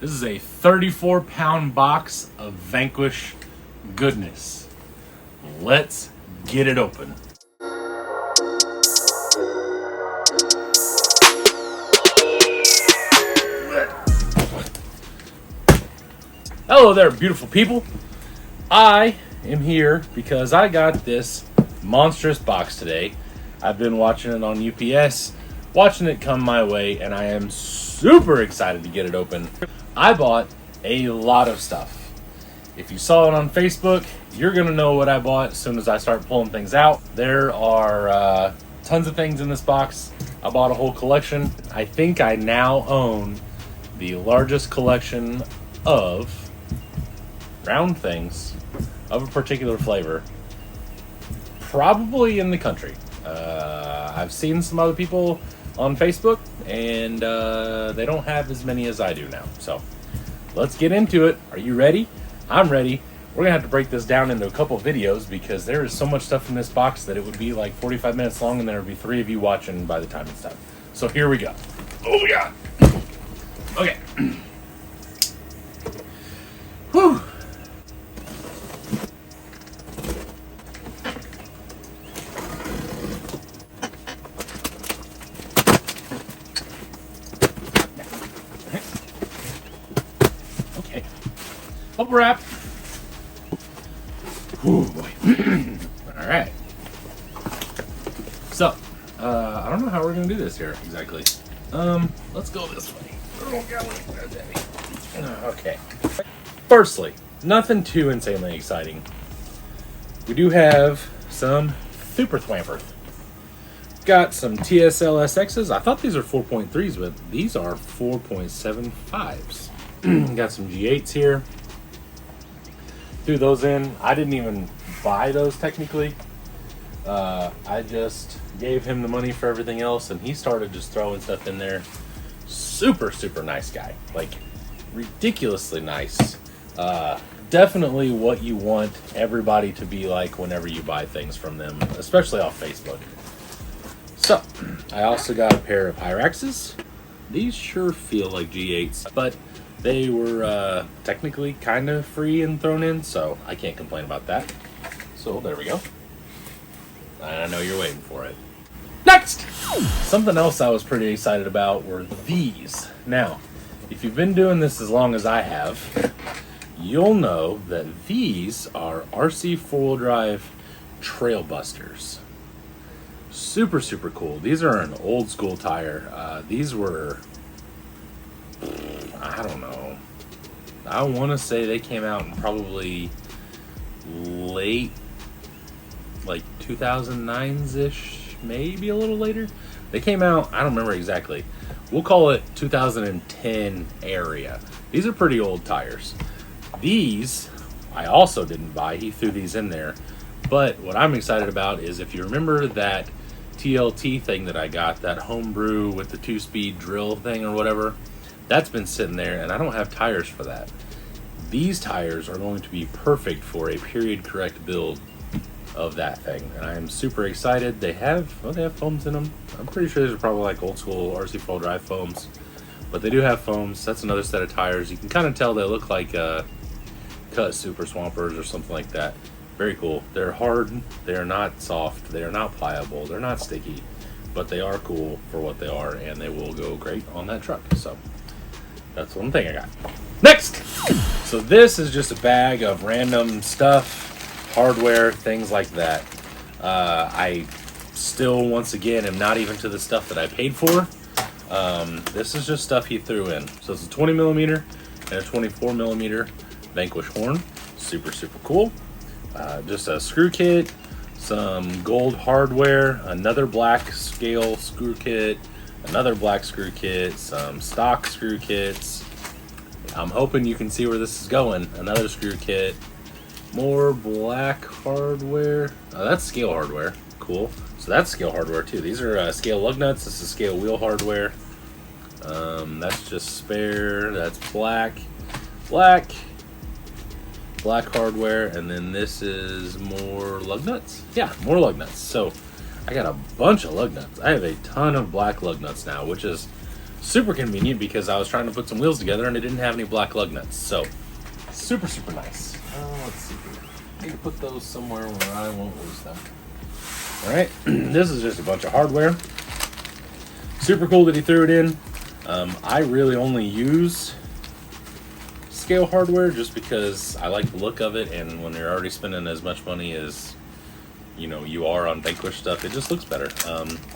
This is a 34-pound box of Vanquish goodness. Let's get it open. Hello there, beautiful people. I am here because I got this monstrous box today. I've been watching it on UPS, watching it come my way, and I am super excited to get it open. I bought a lot of stuff. If you saw it on Facebook, you're going to know what I bought as soon as I start pulling things out. There are tons of things in this box. I bought a whole collection. I think I now own the largest collection of round things of a particular flavor, probably in the country. I've seen some other people on Facebook, and they don't have as many as I do now. So let's get into it. Are you ready? I'm ready. We're gonna have to break this down into a couple of videos because there is so much stuff in this box that it would be like 45 minutes long, and there would be 3 of you watching by the time it's done. So here we go. Oh my god. Okay. Whew. Bubble wrap. Oh boy. All right. So, I don't know how we're gonna do this here exactly. Let's go this way. Oh golly. Okay. Firstly, nothing too insanely exciting. We do have some Super Thwamper. Got some TSLSXs. I thought these are 4.3s, but these are 4.75s. Got some G8s here. Threw those in. I didn't even buy those technically. I just gave him the money for everything else, and he started just throwing stuff in there. Super, super nice guy. Like, ridiculously nice. Definitely what you want everybody to be like whenever you buy things from them, especially off Facebook. So, I also got a pair of Hyraxes. These sure feel like G8s, but they were technically kind of free and thrown in, so I can't complain about that. So there we go. I know you're waiting for it. Next! Something else I was pretty excited about were these. Now, if you've been doing this as long as I have, you'll know that these are RC 4-wheel drive Trail Busters. Super, super cool. These are an old school tire. These were, I don't know. I want to say they came out in probably late, like 2009s-ish, maybe a little later. They came out, I don't remember exactly. We'll call it 2010 area. These are pretty old tires. These, I also didn't buy. He threw these in there. But what I'm excited about is if you remember that TLT thing that I got, that homebrew with the 2-speed drill thing or whatever, that's been sitting there, and I don't have tires for that. These tires are going to be perfect for a period correct build of that thing, and I am super excited. They have foams in them. I'm pretty sure these are probably like old school RC 4-wheel drive foams, but they do have foams. That's another set of tires. You can kind of tell they look like cut Super Swampers or something like that. Very cool. They're hard. They are not soft. They are not pliable. They're not sticky, but they are cool for what they are, and they will go great on that truck. So that's one thing I got. Next! So this is just a bag of random stuff, hardware, things like that. I still, once again, am not even to the stuff that I paid for. This is just stuff he threw in. So it's a 20 millimeter and a 24 millimeter Vanquish horn. Super, super cool. Just a screw kit, some gold hardware, another black scale screw kit, another black screw kit, some stock screw kits. I'm hoping you can see where this is going. Another screw kit, more black hardware. Oh, that's scale hardware. Cool. So that's scale hardware too. These are scale lug nuts. This is scale wheel hardware. That's just spare. That's black hardware, and then this is more lug nuts. Yeah, more lug nuts. So I got a bunch of lug nuts. I have a ton of black lug nuts now, which is Super convenient because I was trying to put some wheels together and it didn't have any black lug nuts. So, super, super nice. Let's see here. I need to put those somewhere where I won't lose them. Alright, this is just a bunch of hardware. Super cool that he threw it in. I really only use scale hardware just because I like the look of it, and when you're already spending as much money as you are on Vanquish stuff, it just looks better.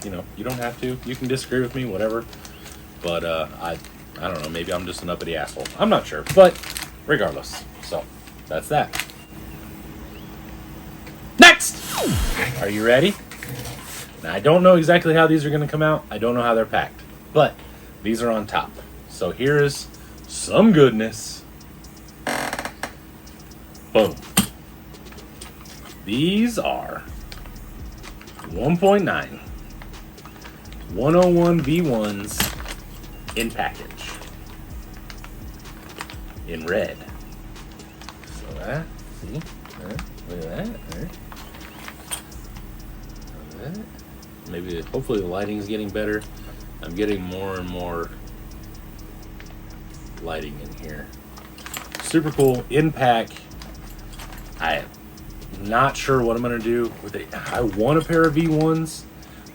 You don't have to. You can disagree with me, whatever. But I don't know, maybe I'm just an uppity asshole. I'm not sure, but regardless. So, that's that. Next! Are you ready? Now, I don't know exactly how these are going to come out. I don't know how they're packed. But these are on top. So here's some goodness. Boom. These are 1.9 101 V1s in package. In red. So that, see? Look at that. That. Maybe, hopefully the lighting's getting better. I'm getting more and more lighting in here. Super cool, in pack. I'm not sure what I'm gonna do with it. I want a pair of V1s,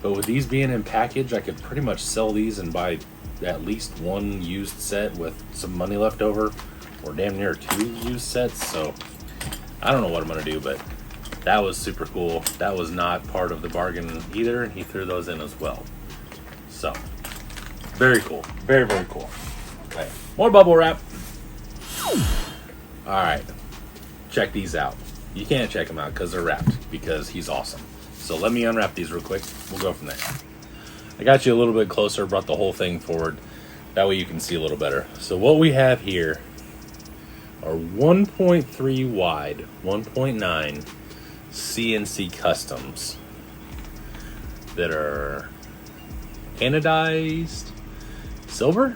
but with these being in package, I could pretty much sell these and buy at least one used set with some money left over, or damn near 2 used sets. So I don't know what I'm gonna do, but that was super cool. That was not part of the bargain either, and he threw those in as well. So, very cool. Very, very cool. Okay, more bubble wrap. Alright, check these out. You can't check them out because they're wrapped, because he's awesome. So let me unwrap these real quick. We'll go from there. I got you a little bit closer, brought the whole thing forward. That way you can see a little better. So what we have here are 1.3 wide, 1.9 CNC Customs that are anodized silver,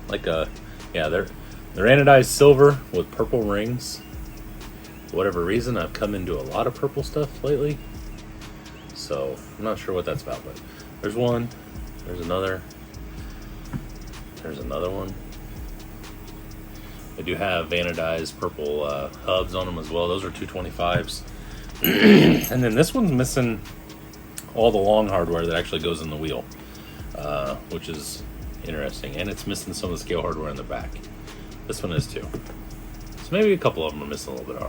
they're anodized silver with purple rings. For whatever reason, I've come into a lot of purple stuff lately, so I'm not sure what that's about. But there's one, there's another one. They do have anodized purple hubs on them as well. Those are 225s. And then this one's missing all the long hardware that actually goes in the wheel, which is interesting. And it's missing some of the scale hardware in the back. This one is too. So maybe a couple of them are missing a little bit.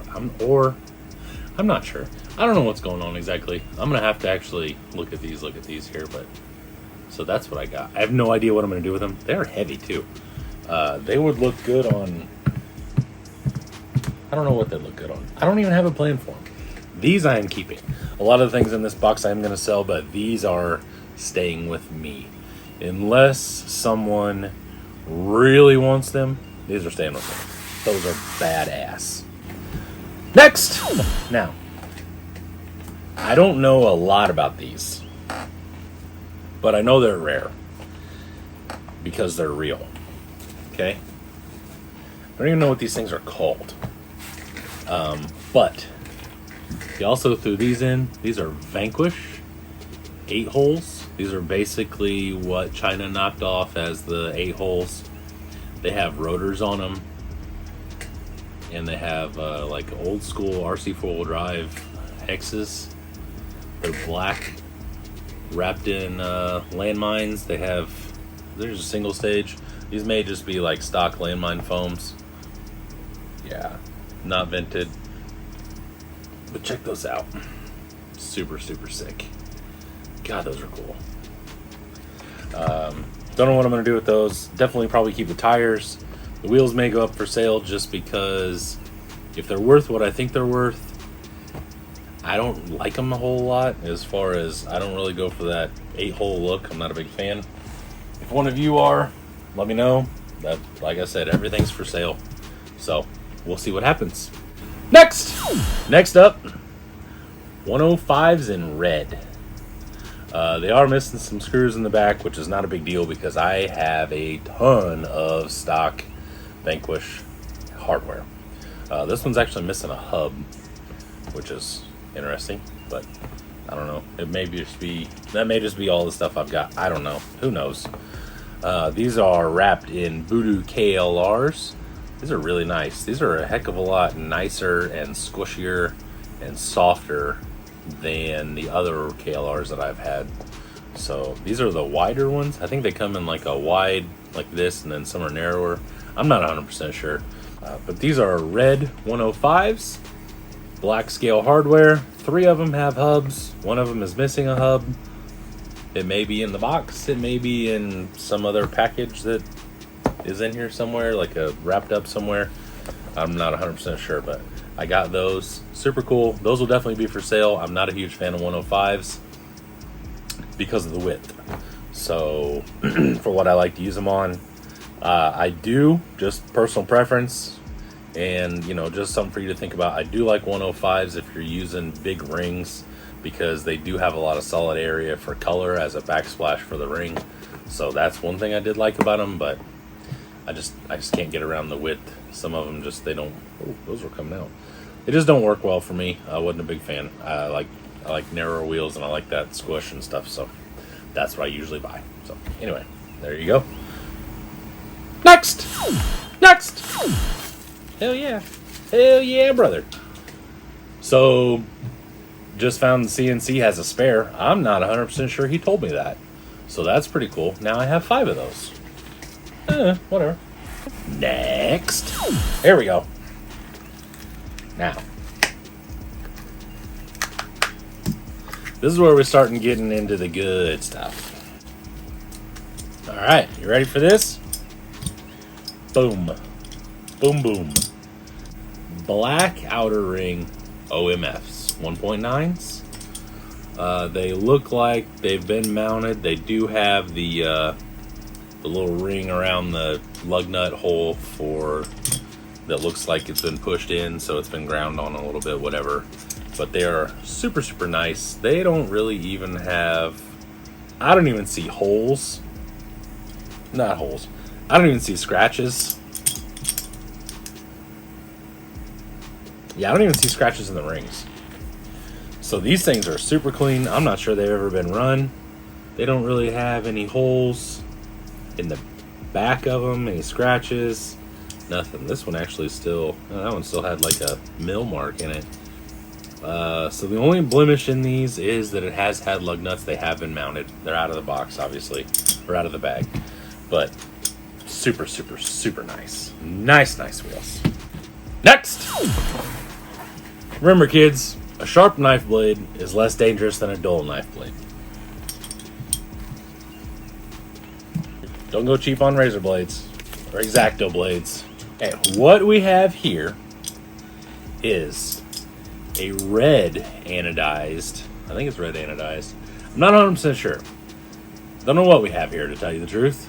I'm not sure. I don't know what's going on exactly. I'm going to have to actually look at these here. But so that's what I got. I have no idea what I'm going to do with them. They're heavy too. They would look good on... I don't know what they'd look good on. I don't even have a plan for them. These I am keeping. A lot of the things in this box I am going to sell, but these are staying with me. Unless someone really wants them, these are staying with me. Those are badass. Next! Now, I don't know a lot about these, but I know they're rare because they're real. Okay? I don't even know what these things are called. But he also threw these in. These are Vanquish 8 holes. These are basically what China knocked off as the 8 holes. They have rotors on them, and they have like old school RC 4-wheel drive hexes. They're black, wrapped in landmines. There's a single stage. These may just be like stock landmine foams. Yeah, not vented. But check those out. Super, super sick. God, those are cool. Don't know what I'm going to do with those. Definitely probably keep the tires. The wheels may go up for sale just because if they're worth what I think they're worth, I don't like them a whole lot. As far as I don't really go for that 8-hole look. I'm not a big fan. If one of you are, let me know. That, like I said, everything's for sale. So we'll see what happens. Next up, 105s in red. They are missing some screws in the back, which is not a big deal because I have a ton of stock Vanquish hardware. This one's actually missing a hub, which is interesting, but I don't know. That may just be all the stuff I've got. I don't know. Who knows? These are wrapped in Voodoo KLRs. These are really nice. These are a heck of a lot nicer and squishier and softer than the other KLRs that I've had. So these are the wider ones. I think they come in like a wide like this, and then some are narrower. I'm not 100% sure. But these are red 105s, black scale hardware. 3 of them have hubs. 1 of them is missing a hub. It may be in the box. It may be in some other package that is in here somewhere, like wrapped up somewhere. I'm not 100% sure, but I got those. Super cool. Those will definitely be for sale. I'm not a huge fan of 105s because of the width. So for what I like to use them on, I do, just personal preference, and just something for you to think about. I do like 105s if you're using big rings, because they do have a lot of solid area for color as a backsplash for the ring. So that's one thing I did like about them, but I just can't get around the width. Some of them just, they don't, oh, those were coming out. They just don't work well for me. I wasn't a big fan. I like narrower wheels, and I like that squish and stuff, so that's what I usually buy. So anyway, there you go. Next! Hell yeah, brother. So, just found the CNC has a spare. I'm not 100% sure he told me that. So that's pretty cool. Now I have 5 of those. Whatever. Next. Here we go. Now. This is where we're starting getting into the good stuff. Alright, you ready for this? Boom. Boom, boom. Black outer ring OMFs. 1.9s. They look like they've been mounted. They do have the little ring around the lug nut hole that looks like it's been pushed in, so it's been ground on a little bit, whatever. But they are super, super nice. They don't really even have, I don't even see holes. Not holes. I don't even see scratches. Yeah, I don't even see scratches in the rings. So these things are super clean. I'm not sure they've ever been run. They don't really have any holes in the back of them, any scratches, nothing. This one actually still, that one still had like a mill mark in it. So the only blemish in these is that it has had lug nuts. They have been mounted. They're out of the box, obviously, or out of the bag. But super, super, super nice. Nice wheels. Next! Remember, kids, a sharp knife blade is less dangerous than a dull knife blade. Don't go cheap on razor blades or X-Acto blades. And what we have here is a red anodized, I think it's red anodized. I'm not 100% sure. Don't know what we have here, to tell you the truth.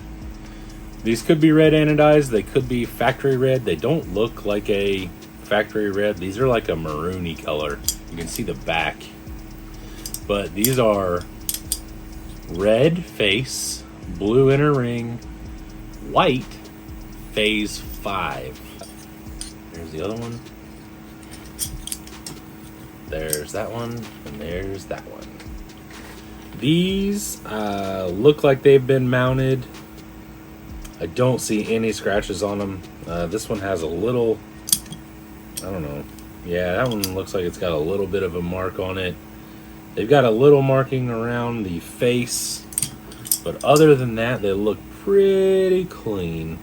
These could be red anodized. They could be factory red. They don't look like a factory red. These are like a maroony color. You can see the back. But these are red face, blue inner ring, white phase 5. There's the other one. There's that one, and there's that one. These look like they've been mounted. I don't see any scratches on them. This one has a little, I don't know. Yeah, that one looks like it's got a little bit of a mark on it. They've got a little marking around the face, but other than that, they look pretty clean.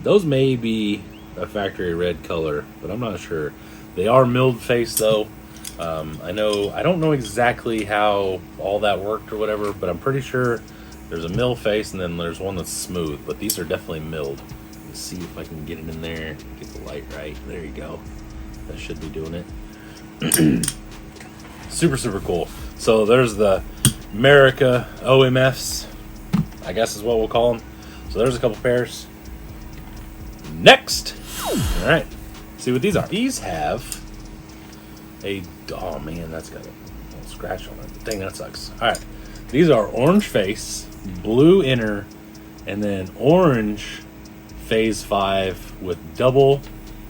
Those may be a factory red color, but I'm not sure. They are milled face though. I don't know exactly how all that worked or whatever, but I'm pretty sure there's a mill face and then there's one that's smooth, but these are definitely milled. Let's see if I can get it in there, get the light right. There you go. That should be doing it. Super, super cool. So there's the America OMFs, I guess is what we'll call them. So there's a couple pairs. Next! Alright, see what these are. These have a, oh man, that's got a little scratch on it. Dang, that sucks. Alright, these are orange face, blue inner, and then orange phase 5 with double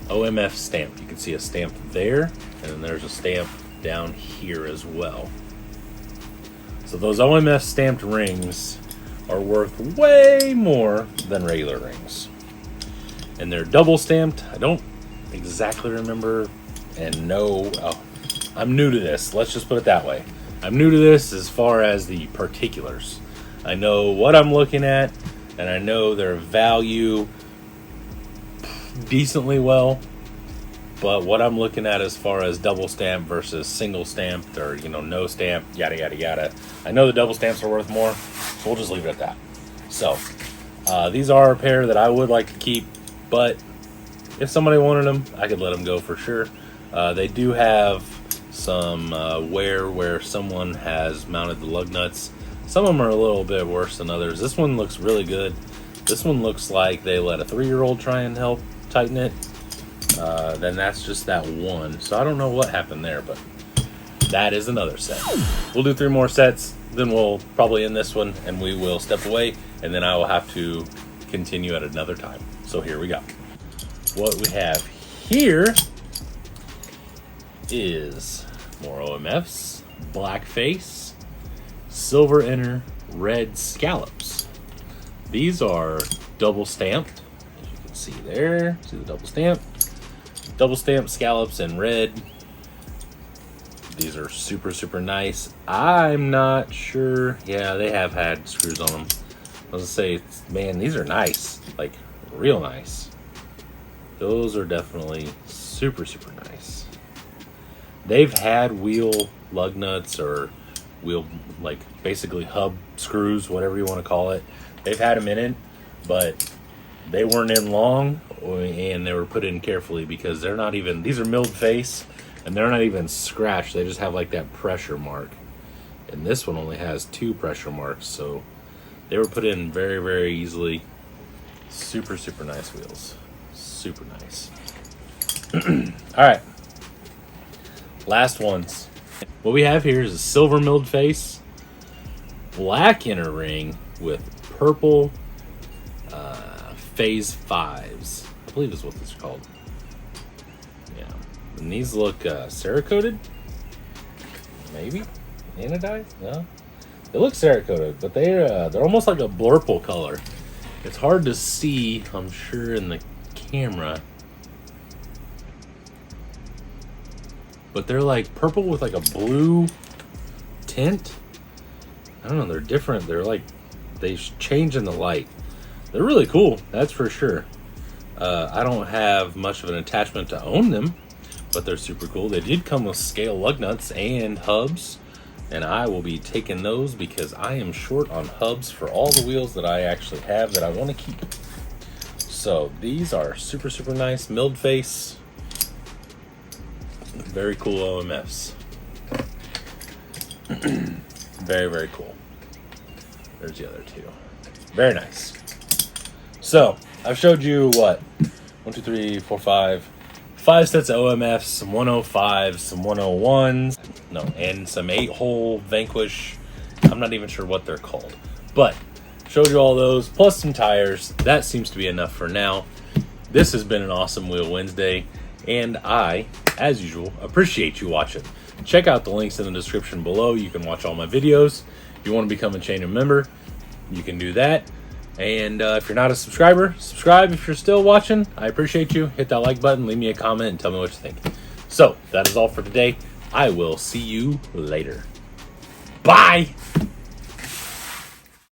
OMF stamp. You can see a stamp there, and then there's a stamp down here as well. So those OMF stamped rings are worth way more than regular rings. And they're double stamped. I don't exactly remember and know. Oh, I'm new to this. Let's just put it that way. I'm new to this as far as the particulars. I know what I'm looking at, and I know their value decently well. But what I'm looking at as far as double stamp versus single stamped or, no stamp, yada, yada, yada. I know the double stamps are worth more, so we'll just leave it at that. So, these are a pair that I would like to keep, but if somebody wanted them, I could let them go for sure. They do have some wear where someone has mounted the lug nuts. Some of them are a little bit worse than others. This one looks really good. This one looks like they let a 3-year-old try and help tighten it. Then that's just that one. So I don't know what happened there, but that is another set. We'll do 3 more sets, then we'll probably end this one, and we will step away, and then I will have to continue at another time. So here we go. What we have here is more OMFs, black face, silver inner, red scallops. These are double stamped, as you can see there. See the double stamp? Double stamped scallops in red. These are super, super nice. I'm not sure. Yeah, they have had screws on them. I was gonna say, man, these are nice. Like, real nice. Those are definitely super, super nice. They've had wheel lug nuts or wheel, like, basically hub screws, whatever you want to call it. They've had them in it, but they weren't in long, and they were put in carefully because they're not even, these are milled face, and they're not even scratched. They just have like that pressure mark. And this one only has 2 pressure marks, so they were put in very, very easily. Super, super nice wheels. Super nice. All right. Last ones. What we have here is a silver milled face, black inner ring with purple phase 5s. I believe is what this is called. Yeah. And these look Cerakoted? Maybe? Anodized? No? They look Cerakoted, but they're almost like a blurple color. It's hard to see, I'm sure, in the camera. But they're like purple with like a blue tint. I don't know, they're different. They're like, they change in the light. They're really cool, that's for sure. I don't have much of an attachment to own them, but they're super cool. They did come with scale lug nuts and hubs, and I will be taking those because I am short on hubs for all the wheels that I actually have that I want to keep. So these are super, super nice. Milled face. Very cool OMFs. Very, very cool. There's the other 2. Very nice. So, I've showed you what? 1, 2, 3, 4, 5. 5 sets of OMFs, some 105s, some 101s. No, and some 8-hole Vanquish. I'm not even sure what they're called. But, showed you all those, plus some tires. That seems to be enough for now. This has been an awesome Wheel Wednesday. And I, as usual, appreciate you watching. Check out the links in the description below. You can watch all my videos. If you want to become a channel member, you can do that. And if you're not a subscriber, subscribe if you're still watching. I appreciate you. Hit that like button, leave me a comment, and tell me what you think. So, that is all for today. I will see you later. Bye!